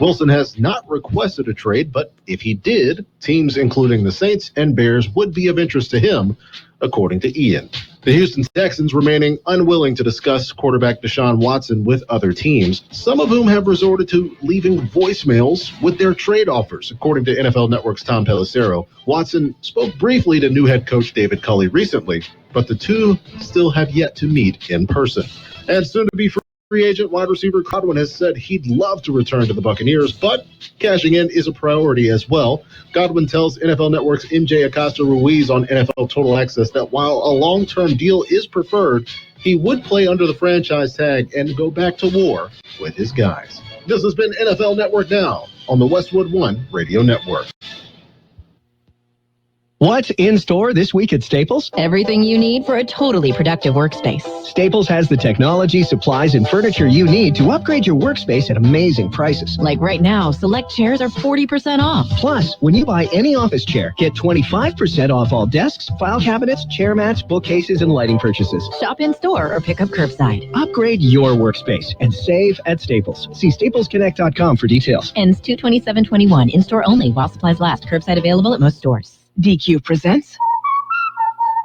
Wilson has not requested a trade, but if he did, teams including the Saints and Bears would be of interest to him, according to Ian. The Houston Texans remaining unwilling to discuss quarterback Deshaun Watson with other teams, some of whom have resorted to leaving voicemails with their trade offers. According to NFL Network's Tom Pelissero, Watson spoke briefly to new head coach David Culley recently, but the two still have yet to meet in person. And soon to be free agent wide receiver Godwin has said he'd love to return to the Buccaneers, but cashing in is a priority as well. Godwin tells NFL Network's MJ Acosta-Ruiz on NFL Total Access that while a long-term deal is preferred, he would play under the franchise tag and go back to war with his guys. This has been NFL Network Now on the Westwood One Radio Network. What's in store this week at Staples? Everything you need for a totally productive workspace. Staples has the technology, supplies, and furniture you need to upgrade your workspace at amazing prices. Like right now, select chairs are 40% off. Plus, when you buy any office chair, get 25% off all desks, file cabinets, chair mats, bookcases, and lighting purchases. Shop in store or pick up curbside. Upgrade your workspace and save at Staples. See staplesconnect.com for details. Ends 2/27/21. In-store only while supplies last. Curbside available at most stores. DQ presents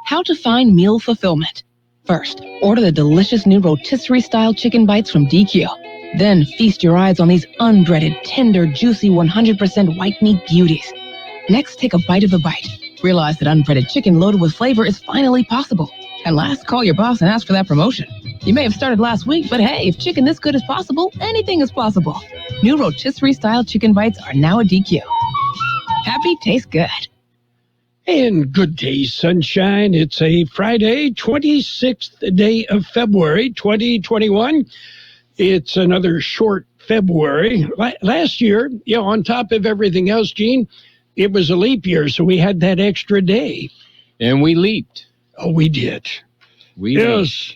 How to Find Meal Fulfillment. First, order the delicious new rotisserie-style chicken bites from DQ. Then feast your eyes on these unbreaded, tender, juicy, 100% white meat beauties. Next, take a bite of the bite. Realize that unbreaded chicken loaded with flavor is finally possible. And last, call your boss and ask for that promotion. You may have started last week, but hey, if chicken this good is possible, anything is possible. New rotisserie-style chicken bites are now at DQ. Happy tastes good. And good day, sunshine. It's a Friday, 26th day of February, 2021. It's another short February. Last year, on top of everything else, Gene, it was a leap year, so we had that extra day. And we leaped. Oh, we did. Yes.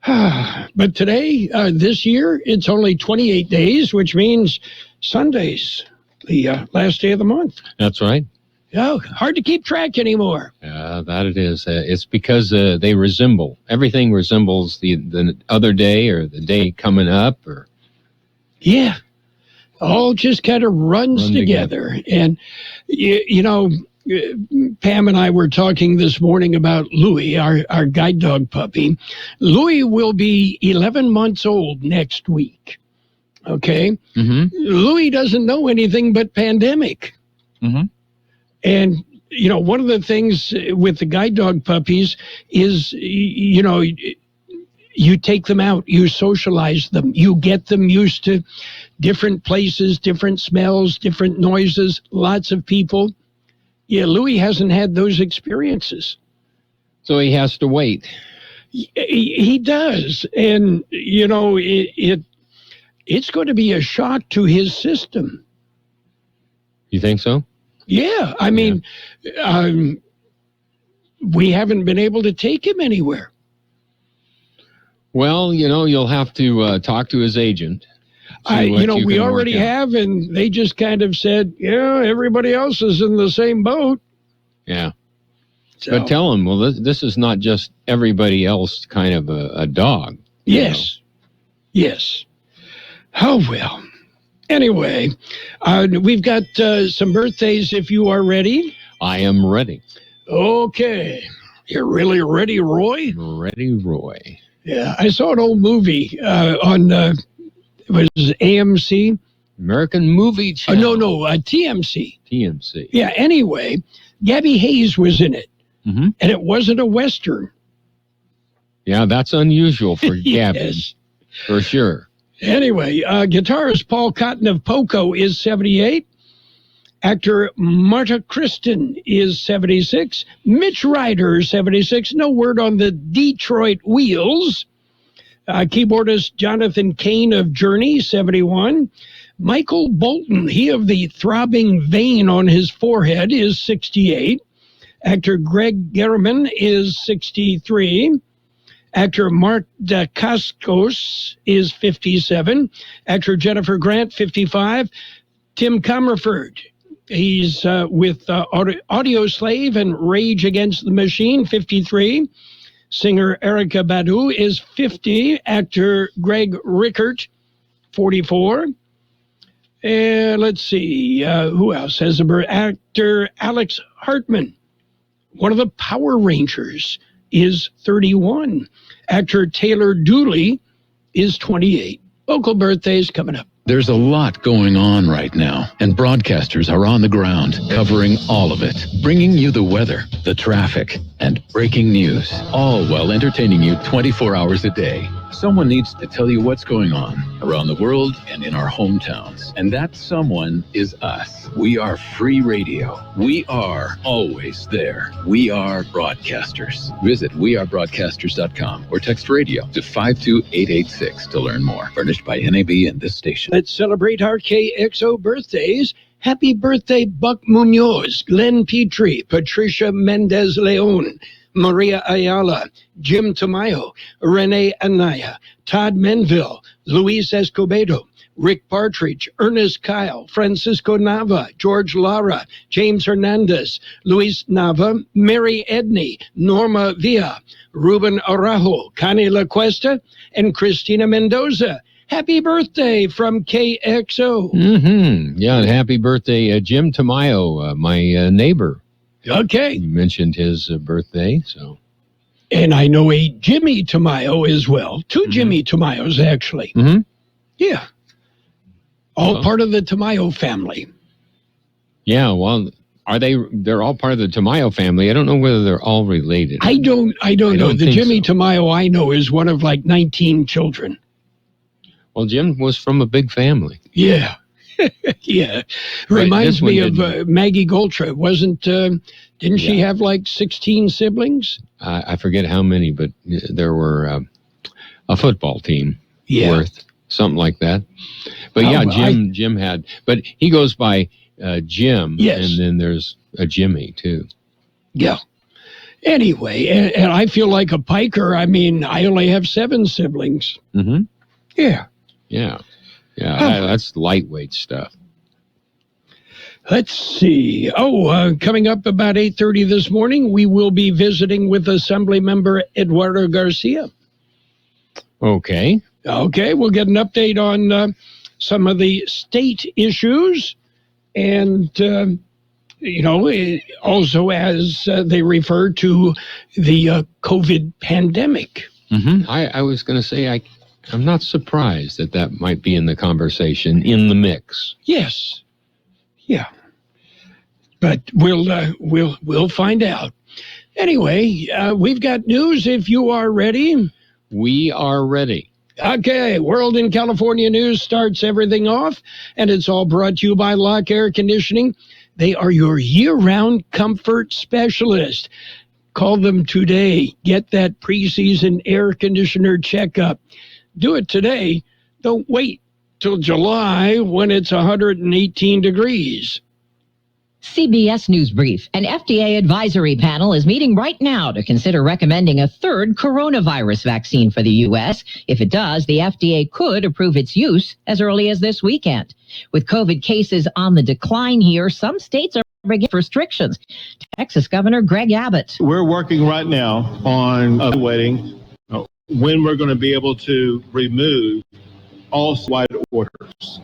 But today, this year, it's only 28 days, which means Sunday's the last day of the month. That's right. Oh, hard to keep track anymore. That it is. It's because they resemble. Everything resembles the other day or the day coming up. Yeah. All just kind of runs together. And, Pam and I were talking this morning about Louie, our guide dog puppy. Louie will be 11 months old next week. Okay? Mm-hmm. Louie doesn't know anything but pandemic. Mm-hmm. And, one of the things with the guide dog puppies is, you take them out, you socialize them, you get them used to different places, different smells, different noises, lots of people. Yeah, Louie hasn't had those experiences. So he has to wait. He does. And, it's going to be a shock to his system. You think so? Yeah, I mean, we haven't been able to take him anywhere. Well, you'll have to talk to his agent. We already have, and they just kind of said, everybody else is in the same boat. Yeah. So. But tell him, this is not just everybody else kind of a dog. Yes. Yes. Oh, well. Anyway, we've got some birthdays if you are ready. I am ready. Okay. You're really ready, Roy? Ready, Roy. Yeah, I saw an old movie on, it was AMC? American Movie Channel. No, TMC. TMC. Yeah, anyway, Gabby Hayes was in it, mm-hmm. and it wasn't a Western. Yeah, that's unusual for Gabby. Yes. For sure. Anyway, guitarist Paul Cotton of Poco is 78. Actor Marta Kristen is 76. Mitch Ryder, 76. No word on the Detroit Wheels. Keyboardist Jonathan Cain of Journey, 71. Michael Bolton, he of the throbbing vein on his forehead, is 68. Actor Greg German is 63. Actor Mark Dacascos is 57. Actor Jennifer Grant, 55. Tim Comerford, he's with Audio Slave and Rage Against the Machine, 53. Singer Erykah Badu is 50. Actor Greg Rickert, 44. Let's see. Who else has a birthday? Actor Alex Hartman, one of the Power Rangers, is 31. Actor Taylor Dooley is 28. Local birthdays coming up. There's a lot going on right now, and broadcasters are on the ground covering all of it, bringing you the weather, the traffic, and breaking news, all while entertaining you 24 hours a day. Someone needs to tell you what's going on around the world and in our hometowns. And that someone is us. We are free radio. We are always there. We are broadcasters. Visit wearebroadcasters.com or text radio to 52886 to learn more. Furnished by NAB and this station. Let's celebrate our KXO birthdays. Happy birthday, Buck Munoz, Glenn Petrie, Patricia Mendez-Leon, Maria Ayala, Jim Tamayo, Renee Anaya, Todd Menville, Luis Escobedo, Rick Partridge, Ernest Kyle, Francisco Nava, George Lara, James Hernandez, Luis Nava, Mary Edney, Norma Villa, Ruben Araujo, Connie La Cuesta, and Cristina Mendoza. Happy birthday from KXO. Yeah, and happy birthday, Jim Tamayo, my neighbor. Okay. You mentioned his birthday, so. And I know a Jimmy Tamayo as well. Two Jimmy Tamayos, actually. Yeah. All part of the Tamayo family. Yeah, well, they're all part of the Tamayo family. I don't know whether they're all related. I don't know. The Jimmy Tamayo I know is one of like 19 children. Well, Jim was from a big family. Yeah. Yeah. Reminds me of Maggie Goltra. Didn't she have like 16 siblings? I forget how many, but there were a football team worth something like that. But Jim had, but he goes by Jim, and then there's a Jimmy too. Yeah. Anyway, and I feel like a piker. I mean, I only have 7 siblings. Yeah. Yeah. Yeah, that's lightweight stuff. Let's see. Coming up about 8:30 this morning, we will be visiting with Assemblymember Eduardo Garcia. Okay, we'll get an update on some of the state issues and, also as they refer to the COVID pandemic. I was going to say I'm not surprised that might be in the conversation, in the mix. Yes. Yeah. But we'll find out. Anyway, we've got news if you are ready. We are ready. Okay, World in California News starts everything off, and it's all brought to you by Lock Air Conditioning. They are your year-round comfort specialist. Call them today. Get that preseason air conditioner checkup. Do it today. Don't wait till July when it's 118 degrees. CBS News Brief. An FDA advisory panel is meeting right now to consider recommending a third coronavirus vaccine for the U.S. If it does, the FDA could approve its use as early as this weekend. With COVID cases on the decline here, some states are beginning restrictions. Texas Governor Greg Abbott. We're working right now on evaluating when we're going to be able to remove all wide orders.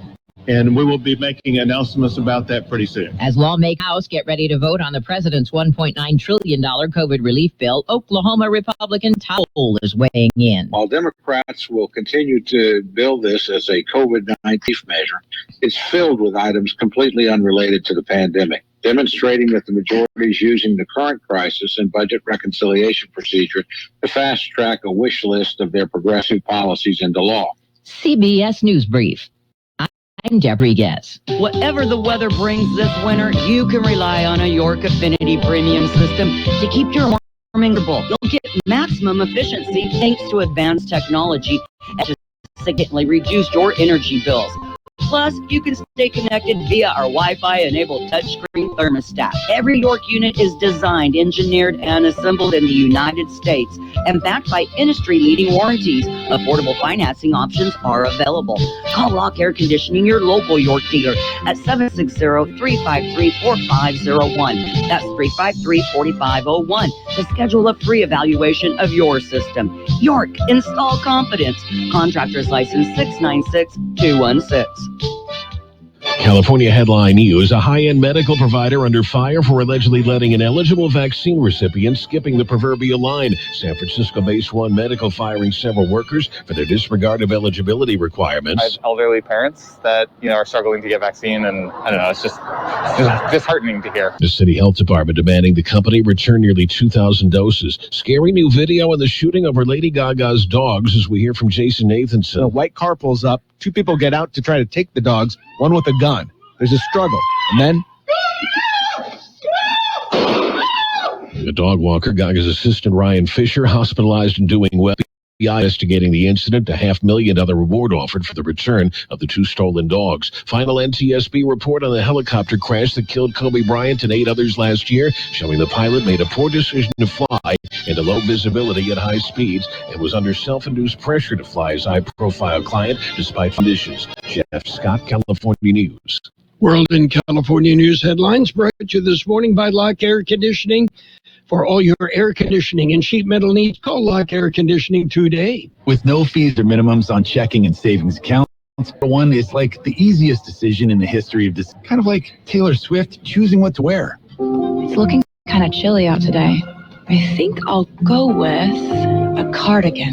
And we will be making announcements about that pretty soon. As lawmakers get ready to vote on the president's $1.9 trillion COVID relief bill, Oklahoma Republican Todd Cole is weighing in. While Democrats will continue to bill this as a COVID-19 measure, it's filled with items completely unrelated to the pandemic, demonstrating that the majority is using the current crisis and budget reconciliation procedure to fast-track a wish list of their progressive policies into law. CBS News Brief. I'm Deborah Guess. Whatever the weather brings this winter, you can rely on a York Affinity Premium system to keep your warming comfortable. You'll get maximum efficiency thanks to advanced technology and to significantly reduce your energy bills. Plus, you can stay connected via our Wi-Fi-enabled touchscreen thermostat. Every York unit is designed, engineered, and assembled in the United States and backed by industry-leading warranties. Affordable financing options are available. Call Lock Air Conditioning, your local York dealer, at 760-353-4501. That's 353-4501 to schedule a free evaluation of your system. York, install confidence. Contractor's license 696-216. California headline news, a high-end medical provider under fire for allegedly letting ineligible vaccine recipients skipping the proverbial line. San Francisco-based One Medical firing several workers for their disregard of eligibility requirements. I have elderly parents that, are struggling to get vaccine, and I don't know, it's just disheartening to hear. The city health department demanding the company return nearly 2,000 doses. Scary new video of the shooting over Lady Gaga's dogs, as we hear from Jason Nathanson. A white car pulls up. Two people get out to try to take the dogs, one with a gun. There's a struggle, and then the dog walker, Gaga's assistant Ryan Fisher, hospitalized and doing well. FBI investigating the incident, a $500,000 reward offered for the return of the two stolen dogs. Final NTSB report on the helicopter crash that killed Kobe Bryant and 8 others last year, showing the pilot made a poor decision to fly into low visibility at high speeds and was under self-induced pressure to fly his high-profile client despite conditions. Jeff Scott, California News. World and California news headlines brought to you this morning by Lock Air Conditioning. For all your air conditioning and sheet metal needs, call Lock Air Conditioning today. With no fees or minimums on checking and savings accounts, one is like the easiest decision in the history of this. Kind of like Taylor Swift choosing what to wear. It's looking kind of chilly out today. I think I'll go with a cardigan.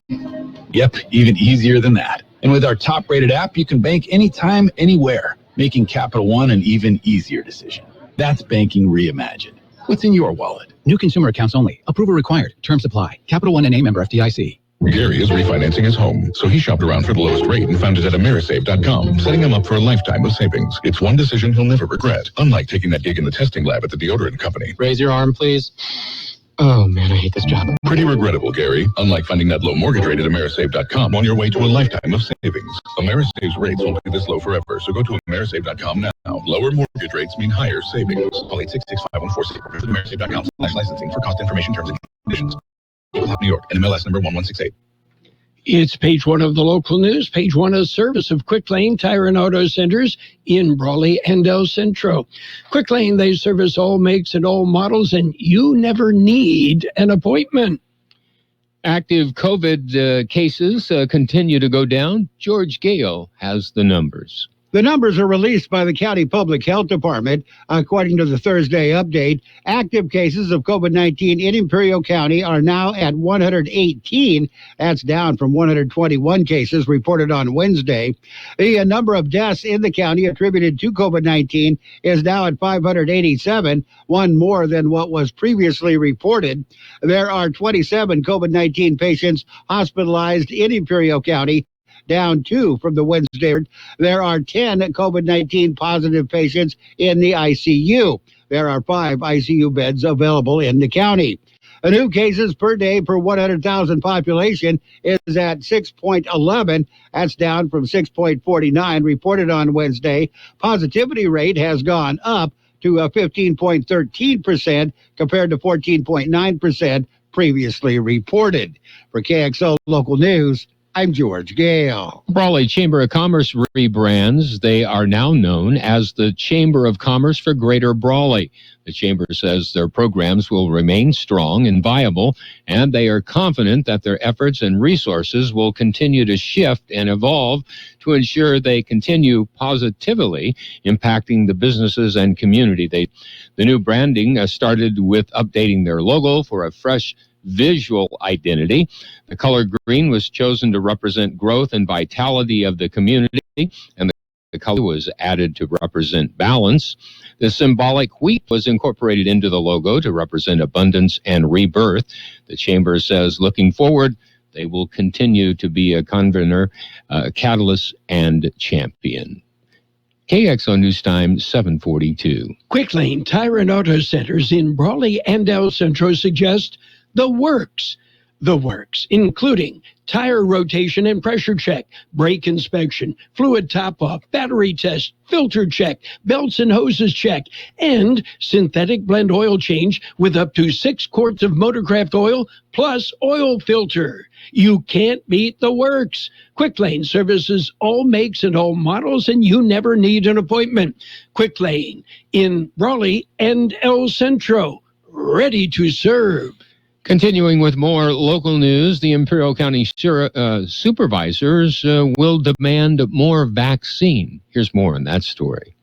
Yep, even easier than that. And with our top-rated app, you can bank anytime, anywhere, making Capital One an even easier decision. That's banking reimagined. What's in your wallet? New consumer accounts only. Approval required. Terms apply. Capital One N.A. member FDIC. Gary is refinancing his home, so he shopped around for the lowest rate and found it at Amerisave.com, setting him up for a lifetime of savings. It's one decision he'll never regret, unlike taking that gig in the testing lab at the deodorant company. Raise your arm, please. Oh, man, I hate this job. Pretty regrettable, Gary. Unlike finding that low mortgage rate at Amerisave.com on your way to a lifetime of savings. Amerisave's rates won't be this low forever, so go to Amerisave.com now. Lower mortgage rates mean higher savings. Call 866-5146. Visit Amerisave.com/licensing for cost information, terms and conditions. New York, NMLS number 1168. It's page one of the local news, page one of service of Quick Lane Tire and Auto Centers in Brawley and El Centro. Quick Lane, they service all makes and all models, and you never need an appointment. Active COVID cases continue to go down. George Gale has the numbers. The numbers are released by the County Public Health Department. According to the Thursday update, active cases of COVID-19 in Imperial County are now at 118. That's down from 121 cases reported on Wednesday. The number of deaths in the county attributed to COVID-19 is now at 587, one more than what was previously reported. There are 27 COVID-19 patients hospitalized in Imperial County, down 2 from the Wednesday. There are 10 COVID-19 positive patients in the ICU. There are 5 ICU beds available in the county. The new cases per day per 100,000 population is at 6.11. That's down from 6.49 reported on Wednesday. Positivity rate has gone up to 15.13% compared to 14.9% previously reported. For KXO Local News, I'm George Gale. Brawley Chamber of Commerce rebrands. They are now known as the Chamber of Commerce for Greater Brawley. The Chamber says their programs will remain strong and viable, and they are confident that their efforts and resources will continue to shift and evolve to ensure they continue positively impacting the businesses and community. The new branding started with updating their logo for a fresh visual identity. The color green was chosen to represent growth and vitality of the community, and the color was added to represent balance. The symbolic wheat was incorporated into the logo to represent abundance and rebirth. The Chamber says, looking forward, they will continue to be a convener, catalyst, and champion. KXO News Time, 742. Quick Lane Tire and Auto Centers in Brawley and El Centro suggest the works, including tire rotation and pressure check, brake inspection, fluid top-off, battery test, filter check, belts and hoses check, and synthetic blend oil change with up to 6 quarts of Motorcraft oil plus oil filter. You can't beat the works. Quick Lane services all makes and all models, and you never need an appointment. Quick Lane in Brawley and El Centro, ready to serve. Continuing with more local news, the Imperial County supervisors will demand more vaccine. Here's more on that story.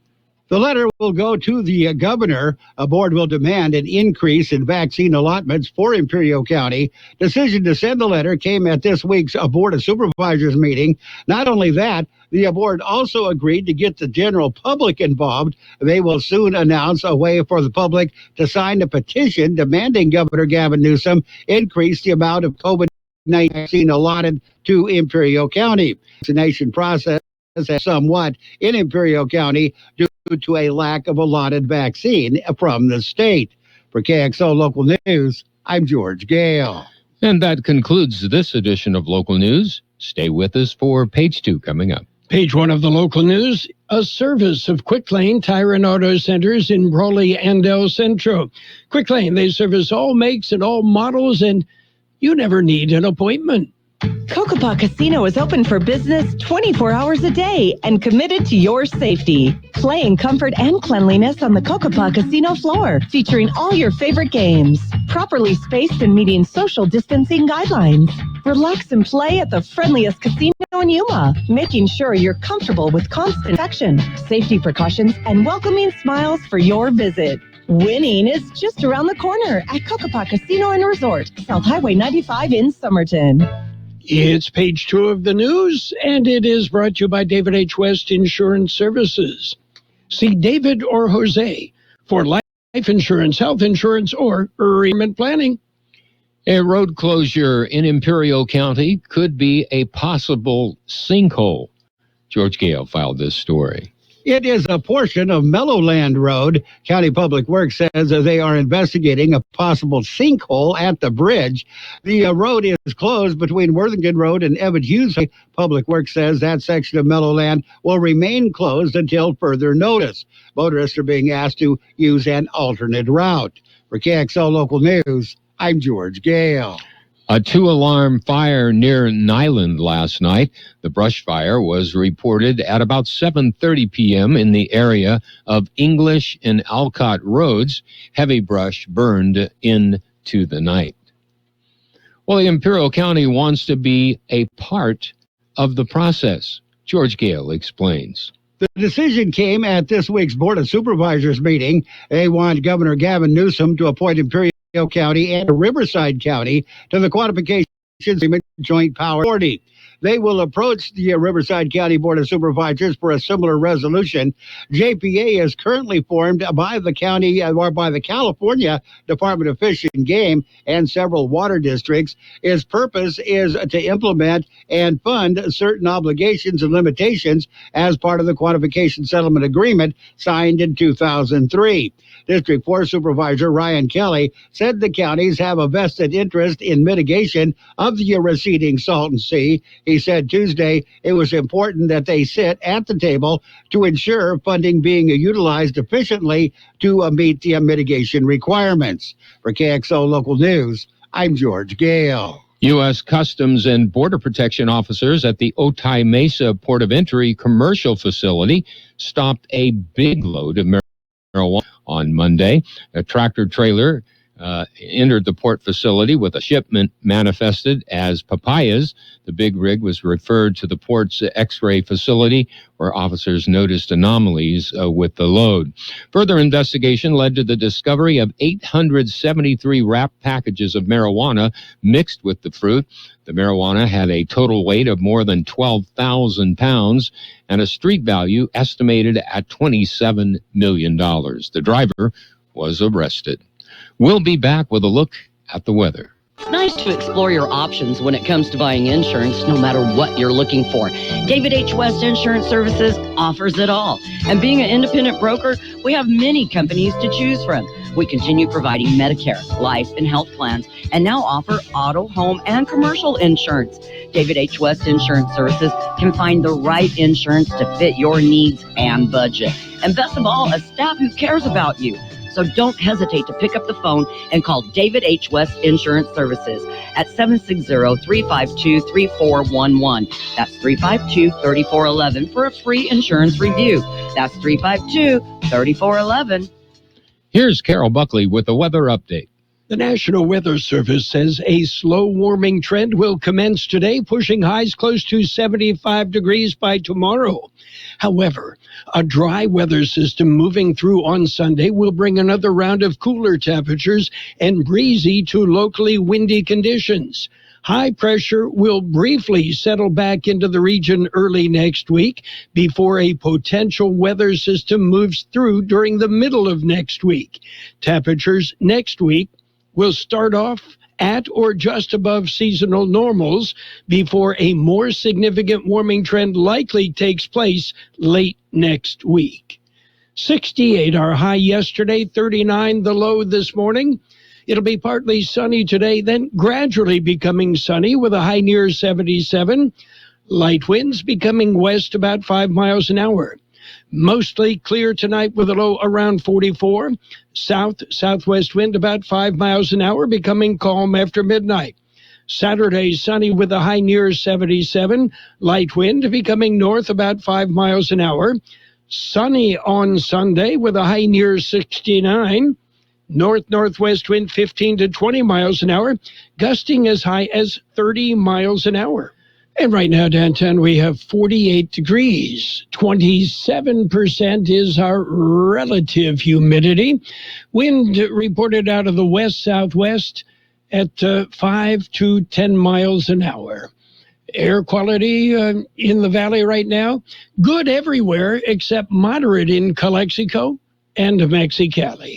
The letter will go to the governor. A board will demand an increase in vaccine allotments for Imperial County. Decision to send the letter came at this week's Board of Supervisors meeting. Not only that, the board also agreed to get the general public involved. They will soon announce a way for the public to sign a petition demanding Governor Gavin Newsom increase the amount of COVID-19 vaccine allotted to Imperial County. The vaccination process has somewhat in Imperial County due to a lack of allotted vaccine from the state. For KXO Local News, I'm George Gale. And that concludes this edition of Local News. Stay with us for Page 2 coming up. Page 1 of the local news, a service of Quick Lane Tire and Auto Centers in Brawley and El Centro. Quick Lane, they service all makes and all models, and you never need an appointment. Cocopah Casino is open for business 24 hours a day and committed to your safety. Play in comfort and cleanliness on the Cocopah Casino floor, featuring all your favorite games, properly spaced and meeting social distancing guidelines. Relax and play at the friendliest casino in Yuma, making sure you're comfortable with constant action, safety precautions, and welcoming smiles for your visit. Winning is just around the corner at Cocopah Casino and Resort, South Highway 95 in Somerton. It's Page 2 of the news, and it is brought to you by David H. West Insurance Services. See David or Jose for life insurance, health insurance, or retirement planning. A road closure in Imperial County could be a possible sinkhole. George Gale filed this story. It is a portion of Mellowland Road. County Public Works says that they are investigating a possible sinkhole at the bridge. The road is closed between Worthington Road and Evan Hughes. Public Works says that section of Mellowland will remain closed until further notice. Motorists are being asked to use an alternate route. For KXO Local News, I'm George Gale. A 2-alarm fire near Nyland last night. The brush fire was reported at about 7:30 p.m. in the area of English and Alcott Roads. Heavy brush burned into the night. Well, the Imperial County wants to be a part of the process. George Gale explains. The decision came at this week's Board of Supervisors meeting. They want Governor Gavin Newsom to appoint Imperial County and Riverside County to the Quantification Agreement Joint Power Authority. They will approach the Riverside County Board of Supervisors for a similar resolution. JPA is currently formed by the county or by the California Department of Fish and Game and several water districts. Its purpose is to implement and fund certain obligations and limitations as part of the Quantification Settlement Agreement signed in 2003. District 4 Supervisor Ryan Kelly said the counties have a vested interest in mitigation of the receding Salton Sea. He said Tuesday it was important that they sit at the table to ensure funding being utilized efficiently to meet the mitigation requirements. For KXO Local News, I'm George Gale. U.S. Customs and Border Protection officers at the Otay Mesa Port of Entry commercial facility stopped a big load of marijuana on Monday. A tractor trailer entered the port facility with a shipment manifested as papayas. The big rig was referred to the port's X-ray facility, where officers noticed anomalies with the load. Further investigation led to the discovery of 873 wrapped packages of marijuana mixed with the fruit. The marijuana had a total weight of more than 12,000 pounds and a street value estimated at $27 million. The driver was arrested. We'll be back with a look at the weather. It's nice to explore your options when it comes to buying insurance, no matter what you're looking for. David H. West Insurance Services offers it all. And being an independent broker, we have many companies to choose from. We continue providing Medicare, life, and health plans, and now offer auto, home, and commercial insurance. David H. West Insurance Services can find the right insurance to fit your needs and budget. And best of all, a staff who cares about you. So don't hesitate to pick up the phone and call David H. West Insurance Services at 760-352-3411. That's 352-3411 for a free insurance review. That's 352-3411. Here's Carol Buckley with the weather update. The National Weather Service says a slow warming trend will commence today, pushing highs close to 75 degrees by tomorrow. However, a dry weather system moving through on Sunday will bring another round of cooler temperatures and breezy to locally windy conditions. High pressure will briefly settle back into the region early next week before a potential weather system moves through during the middle of next week. Temperatures next week will start off at or just above seasonal normals before a more significant warming trend likely takes place late next week. 68 our high yesterday, 39 the low this morning. It'll be partly sunny today, then gradually becoming sunny with a high near 77. Light winds becoming west about 5 miles an hour. Mostly clear tonight with a low around 44. Southwest wind about 5 miles an hour, becoming calm after midnight. Saturday sunny with a high near 77. Light wind becoming north about 5 miles an hour. Sunny on Sunday with a high near 69. North-northwest wind 15 to 20 miles an hour, gusting as high as 30 miles an hour. And right now downtown we have 48 degrees. 27% is our relative humidity. Wind reported out of the west-southwest at 5 to 10 miles an hour. Air quality in the valley right now, good everywhere except moderate in Calexico and Mexicali.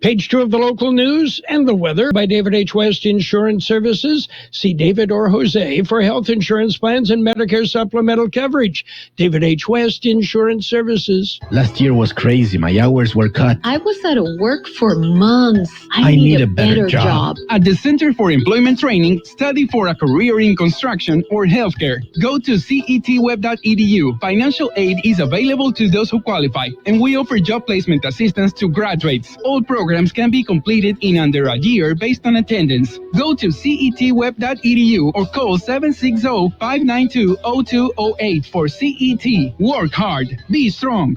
Page 2 of the local news and the weather by David H. West Insurance Services. See David or Jose for health insurance plans and Medicare supplemental coverage. David H. West Insurance Services. Last year was crazy. My hours were cut. I was out of work for months. I need a better job. At the Center for Employment Training, study for a career in construction or healthcare. Go to cetweb.edu. Financial aid is available to those who qualify, and we offer job placement assistance to graduates. All programs can be completed in under a year based on attendance. Go to cetweb.edu or call 760-592-0208 for CET. Work hard. Be strong.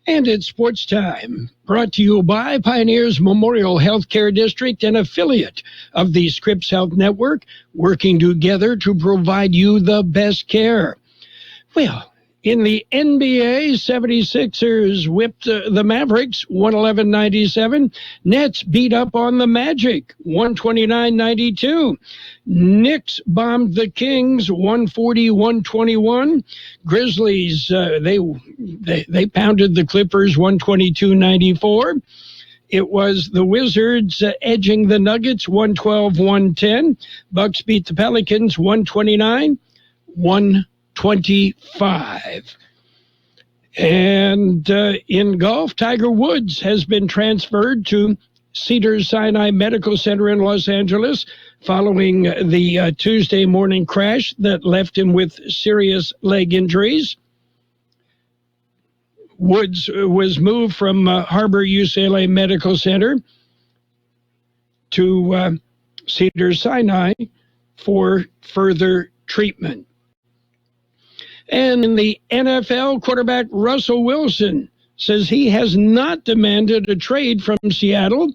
And it's sports time. Brought to you by Pioneers Memorial Healthcare District, an affiliate of the Scripps Health Network, working together to provide you the best care. Well, in the NBA, 76ers whipped the Mavericks 111-97. Nets beat up on the Magic 129-92. Knicks bombed the Kings 140-121. Grizzlies, they pounded the Clippers 122-94. It was the Wizards edging the Nuggets 112-110. Bucks beat the Pelicans 129-125. And in golf, Tiger Woods has been transferred to Cedars-Sinai Medical Center in Los Angeles following the Tuesday morning crash that left him with serious leg injuries. Woods was moved from Harbor UCLA Medical Center to Cedars-Sinai for further treatment. And in the NFL, quarterback Russell Wilson says he has not demanded a trade from Seattle,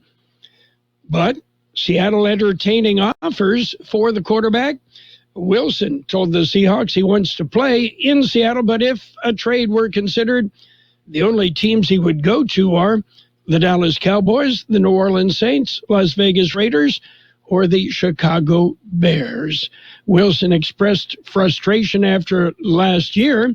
but Seattle entertaining offers for the quarterback. Wilson told the Seahawks he wants to play in Seattle, but if a trade were considered, the only teams he would go to are the Dallas Cowboys, the New Orleans Saints, Las Vegas Raiders, or the Chicago Bears. Wilson expressed frustration after last year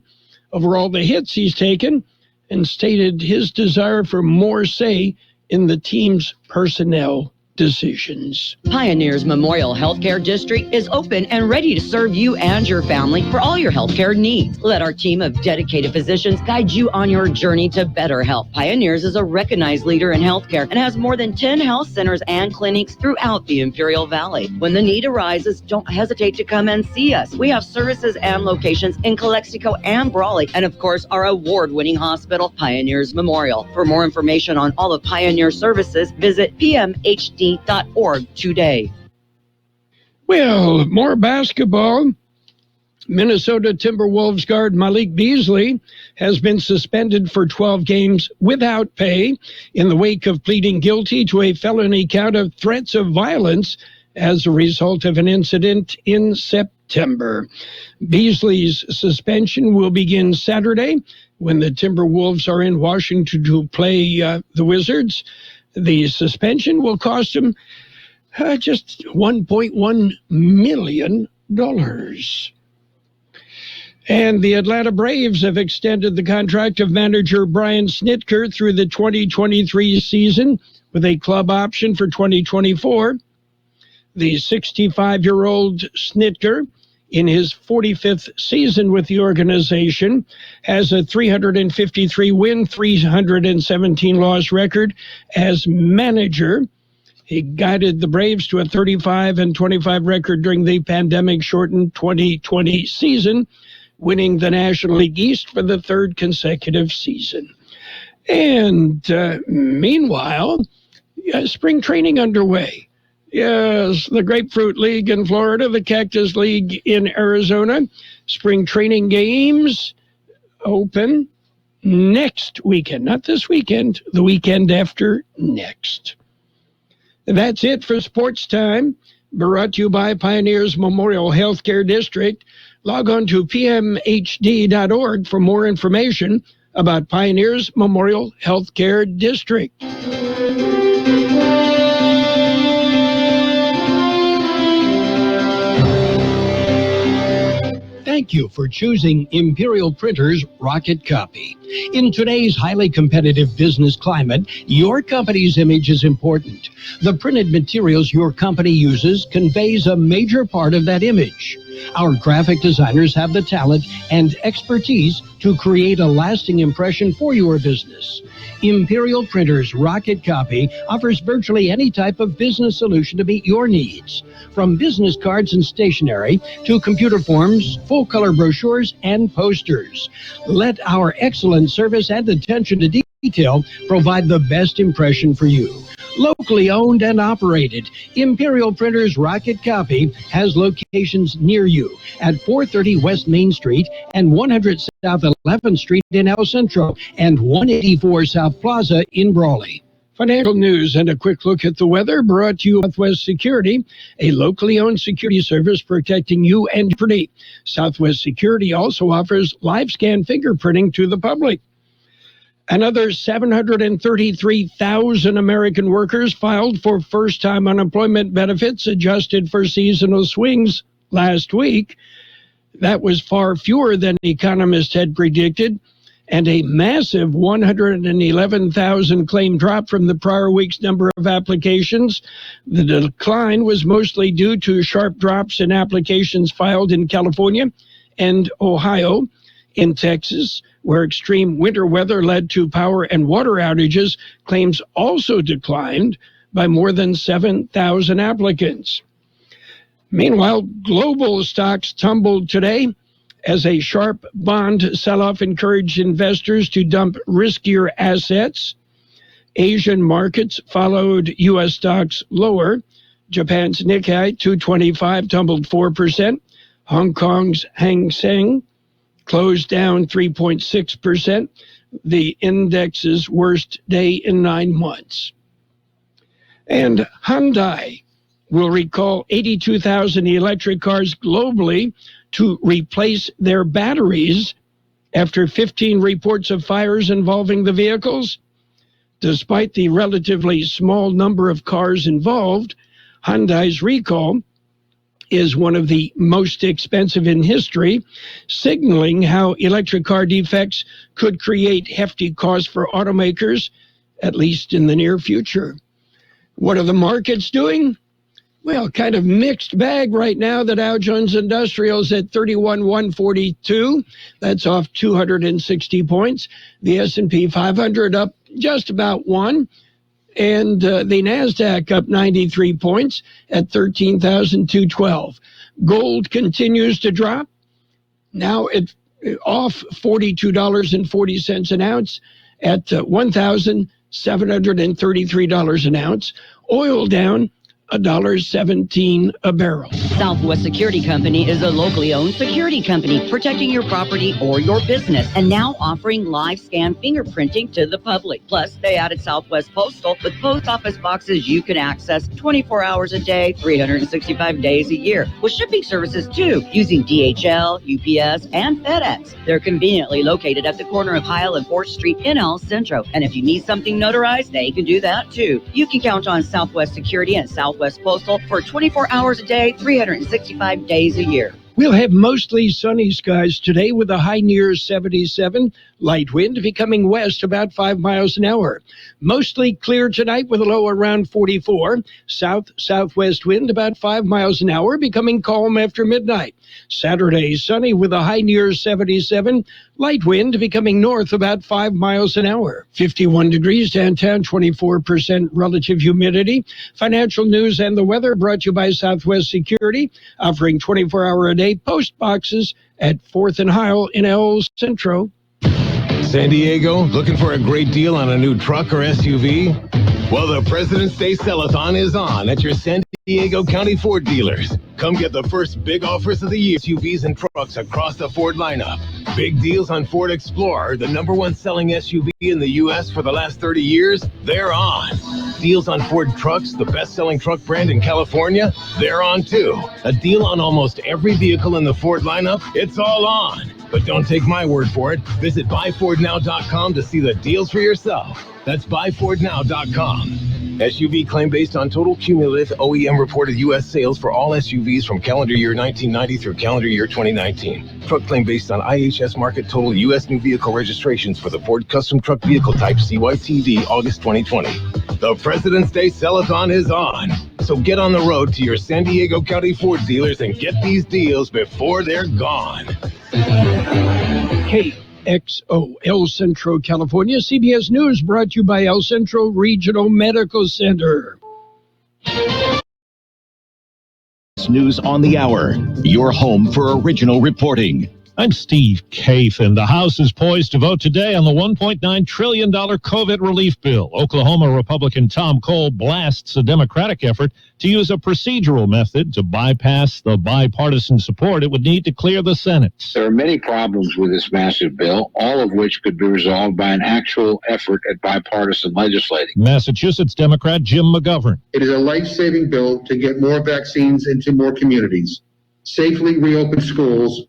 over all the hits he's taken and stated his desire for more say in the team's personnel decisions. Pioneers Memorial Healthcare District is open and ready to serve you and your family for all your healthcare needs. Let our team of dedicated physicians guide you on your journey to better health. Pioneers is a recognized leader in healthcare and has more than 10 health centers and clinics throughout the Imperial Valley. When the need arises, don't hesitate to come and see us. We have services and locations in Calexico and Brawley, and of course our award-winning hospital, Pioneers Memorial. For more information on all of Pioneer services, visit pmhd.org today. Well, more basketball. Minnesota Timberwolves guard Malik Beasley has been suspended for 12 games without pay in the wake of pleading guilty to a felony count of threats of violence as a result of an incident in September. Beasley's suspension will begin Saturday when the Timberwolves are in Washington to play the Wizards. The suspension will cost him just $1.1 million. And the Atlanta Braves have extended the contract of manager Brian Snitker through the 2023 season with a club option for 2024. The 65-year-old Snitker, in his 45th season with the organization, has a 353-win, 317-loss record as manager. He guided the Braves to a 35-25 record during the pandemic-shortened 2020 season, winning the National League East for the third consecutive season. And meanwhile, spring training underway. Yes, the Grapefruit League in Florida, the Cactus League in Arizona. Spring training games open next weekend. Not this weekend, the weekend after next. That's it for Sports Time, brought to you by Pioneers Memorial Healthcare District. Log on to pmhd.org for more information about Pioneers Memorial Healthcare District. Thank you for choosing Imperial Printers Rocket Copy. In today's highly competitive business climate, your company's image is important. The printed materials your company uses conveys a major part of that image. Our graphic designers have the talent and expertise to create a lasting impression for your business. Imperial Printers Rocket Copy offers virtually any type of business solution to meet your needs, from business cards and stationery to computer forms, full-color brochures, and posters. Let our excellent service and attention to detail provide the best impression for you. Locally owned and operated, Imperial Printers Rocket Copy has locations near you at 430 West Main Street and 100 South 11th Street in El Centro and 184 South Plaza in Brawley. Financial news and a quick look at the weather brought to you by Southwest Security, a locally owned security service protecting you and your property. Southwest Security also offers live scan fingerprinting to the public. Another 733,000 American workers filed for first-time unemployment benefits adjusted for seasonal swings last week. That was far fewer than economists had predicted, and a massive 111,000 claim drop from the prior week's number of applications. The decline was mostly due to sharp drops in applications filed in California and Ohio. In Texas, where extreme winter weather led to power and water outages, claims also declined by more than 7,000 applicants. Meanwhile, global stocks tumbled today as a sharp bond sell-off encouraged investors to dump riskier assets. Asian markets followed U.S. stocks lower. Japan's Nikkei 225 tumbled 4%. Hong Kong's Hang Seng closed down 3.6%, the index's worst day in 9 months. And Hyundai will recall 82,000 electric cars globally to replace their batteries after 15 reports of fires involving the vehicles. Despite the relatively small number of cars involved, Hyundai's recall is one of the most expensive in history, signaling how electric car defects could create hefty costs for automakers, at least in the near future. What are the markets doing? Well, kind of mixed bag right now. The Dow Jones Industrial is at 31,142. That's off 260 points. The S&P 500 up just about 1. And the NASDAQ up 93 points at 13,212. Gold continues to drop. Now it's off $42.40 an ounce at $1,733 an ounce. Oil down $1.17 a barrel. Southwest Security Company is a locally owned security company protecting your property or your business and now offering live scan fingerprinting to the public. Plus, they added Southwest Postal with post office boxes you can access 24 hours a day, 365 days a year, with shipping services too, using DHL, UPS, and FedEx. They're conveniently located at the corner of Heil and 4th Street in El Centro. And if you need something notarized, they can do that too. You can count on Southwest Security and Southwest Postal for 24 hours a day, 365 days a year. We'll have mostly sunny skies today with a high near 77, light wind becoming west about 5 miles an hour. Mostly clear tonight with a low around 44, south-southwest wind about 5 miles an hour becoming calm after midnight. Saturday sunny with a high near 77, light wind becoming north about 5 miles an hour. 51 degrees downtown, 24% relative humidity. Financial news and the weather brought to you by Southwest Security, offering 24-hour-a-day post boxes at 4th and Heil in El Centro. San Diego, looking for a great deal on a new truck or SUV? Well, the President's Day Sell-a-thon is on at your San Diego County Ford dealers. Come get the first big offers of the year. SUVs and trucks across the Ford lineup. Big deals on Ford Explorer, the #1 selling SUV in the U.S. for the last 30 years. They're on. Deals on Ford trucks, the best-selling truck brand in California. They're on, too. A deal on almost every vehicle in the Ford lineup. It's all on. But don't take my word for it. Visit buyfordnow.com to see the deals for yourself. That's buyfordnow.com. SUV claim based on total cumulative OEM reported U.S. sales for all SUVs from calendar year 1990 through calendar year 2019. Truck claim based on IHS Market total U.S. new vehicle registrations for the Ford Custom Truck Vehicle Type CYTV August 2020. The President's Day Sell-a-thon is on. So get on the road to your San Diego County Ford dealers and get these deals before they're gone. KXO, El Centro, California. CBS News brought to you by El Centro Regional Medical Center. News on the hour, your home for original reporting. I'm Steve Kathan. The House is poised to vote today on the $1.9 trillion COVID relief bill. Oklahoma Republican Tom Cole blasts a Democratic effort to use a procedural method to bypass the bipartisan support it would need to clear the Senate. There are many problems with this massive bill, all of which could be resolved by an actual effort at bipartisan legislating. Massachusetts Democrat Jim McGovern. It is a life-saving bill to get more vaccines into more communities, safely reopen schools,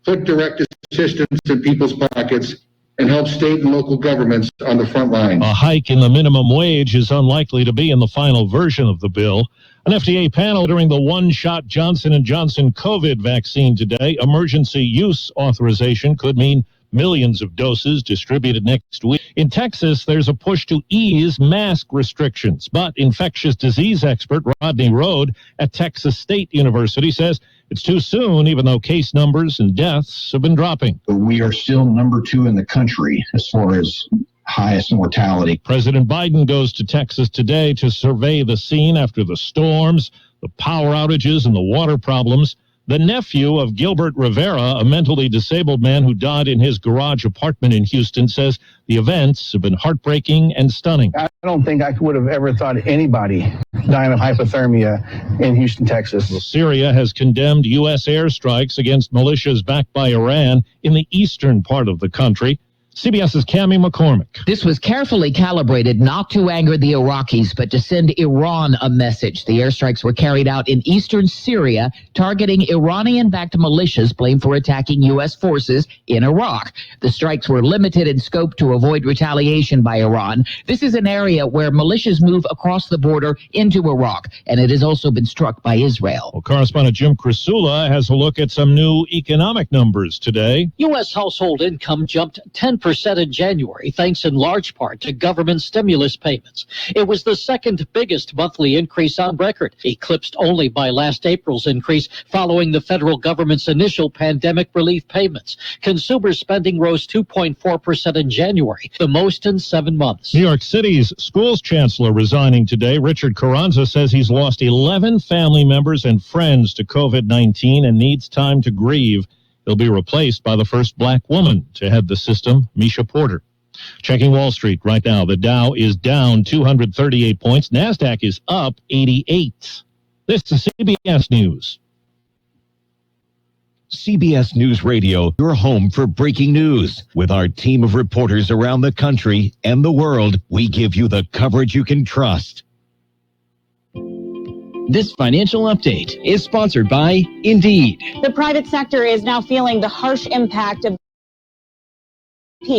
put direct assistance in people's pockets, and help state and local governments on the front line. A hike in the minimum wage is unlikely to be in the final version of the bill. An FDA panel during the one-shot Johnson & Johnson COVID vaccine today. Emergency use authorization could mean millions of doses distributed next week. In Texas, there's a push to ease mask restrictions, but infectious disease expert Rodney Road at Texas State University says it's too soon, even though case numbers and deaths have been dropping. We are still #2 in the country as far as highest mortality. President Biden goes to Texas today to survey the scene after the storms, the power outages, and the water problems. The nephew of Gilbert Rivera, a mentally disabled man who died in his garage apartment in Houston, says the events have been heartbreaking and stunning. I don't think I would have ever thought anybody dying of hypothermia in Houston, Texas. Well, Syria has condemned U.S. airstrikes against militias backed by Iran in the eastern part of the country. CBS's Cammie McCormick. This was carefully calibrated not to anger the Iraqis, but to send Iran a message. The airstrikes were carried out in eastern Syria, targeting Iranian-backed militias blamed for attacking U.S. forces in Iraq. The strikes were limited in scope to avoid retaliation by Iran. This is an area where militias move across the border into Iraq, and it has also been struck by Israel. Well, correspondent Jim Krasula has a look at some new economic numbers today. U.S. household income jumped 10% in January, thanks in large part to government stimulus payments. It was the second biggest monthly increase on record, eclipsed only by last April's increase following the federal government's initial pandemic relief payments. Consumer spending rose 2.4% in January, the most in 7 months. New York City's schools chancellor resigning today. Richard Carranza says he's lost 11 family members and friends to COVID-19 and needs time to grieve. He'll be replaced by the first black woman to head the system, Misha Porter. Checking Wall Street right now. The Dow is down 238 points. NASDAQ is up 88. This is CBS News. CBS News Radio, your home for breaking news. With our team of reporters around the country and the world, we give you the coverage you can trust. This financial update is sponsored by Indeed. The private sector is now feeling the harsh impact of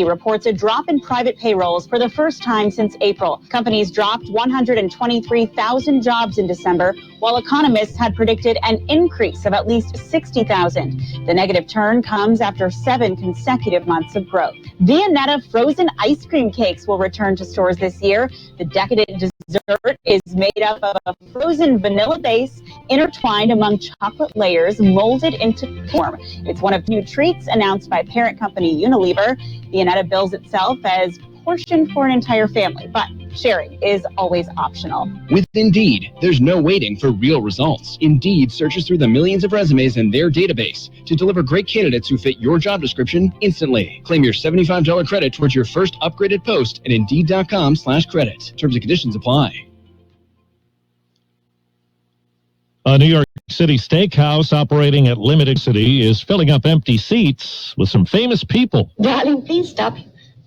reports a drop in private payrolls for the first time since April. Companies dropped 123,000 jobs in December, while economists had predicted an increase of at least 60,000. The negative turn comes after 7 consecutive months of growth. Viennetta frozen ice cream cakes will return to stores this year. The decadent dessert is made up of a frozen vanilla base intertwined among chocolate layers molded into form. It's one of new treats announced by parent company Unilever. Viennetta bills itself as portioned for an entire family, but sharing is always optional. With Indeed, there's no waiting for real results. Indeed searches through the millions of resumes in their database to deliver great candidates who fit your job description instantly. Claim your $75 credit towards your first upgraded post at Indeed.com/credit. Terms and conditions apply. A New York City steakhouse operating at Limited City is filling up empty seats with some famous people. Darling, please stop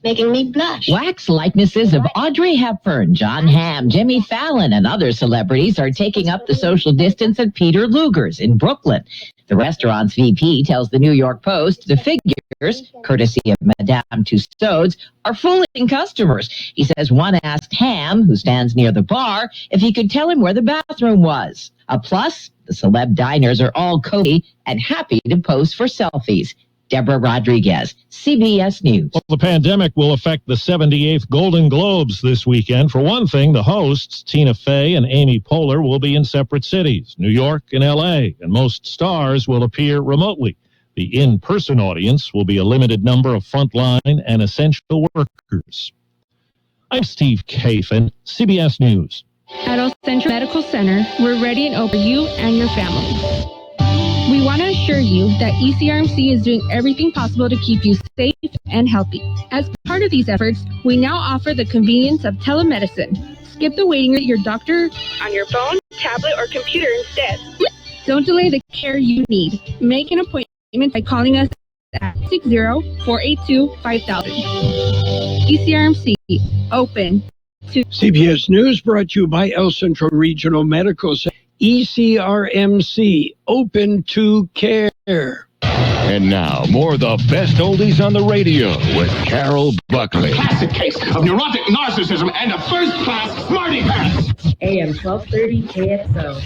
making me blush. Wax likenesses of Audrey Hepburn, John Hamm, Jimmy Fallon, and other celebrities are taking up the social distance at Peter Luger's in Brooklyn. The restaurant's VP tells the New York Post the figures, courtesy of Madame Tussauds, are fooling customers. He says one asked Hamm, who stands near the bar, if he could tell him where the bathroom was. A plus, the celeb diners are all cozy and happy to pose for selfies. Deborah Rodriguez, CBS News. Well, the pandemic will affect the 78th Golden Globes this weekend. For one thing, the hosts, Tina Fey and Amy Poehler, will be in separate cities, New York and L.A., and most stars will appear remotely. The in-person audience will be a limited number of frontline and essential workers. I'm Steve Kafen, CBS News. At Old Central Medical Center, we're ready and open for you and your family. We want to assure you that ECRMC is doing everything possible to keep you safe and healthy. As part of these efforts, we now offer the convenience of telemedicine. Skip the waiting at your doctor on your phone, tablet, or computer instead. Don't delay the care you need. Make an appointment by calling us at 60-482-5000. ECRMC, open to CBS News, brought to you by El Centro Regional Medical Center. ECRMC, open to care. And now, more of the best oldies on the radio with Carroll Buckley. Classic case of neurotic narcissism and a first-class smarty pants. AM 1230 KXO.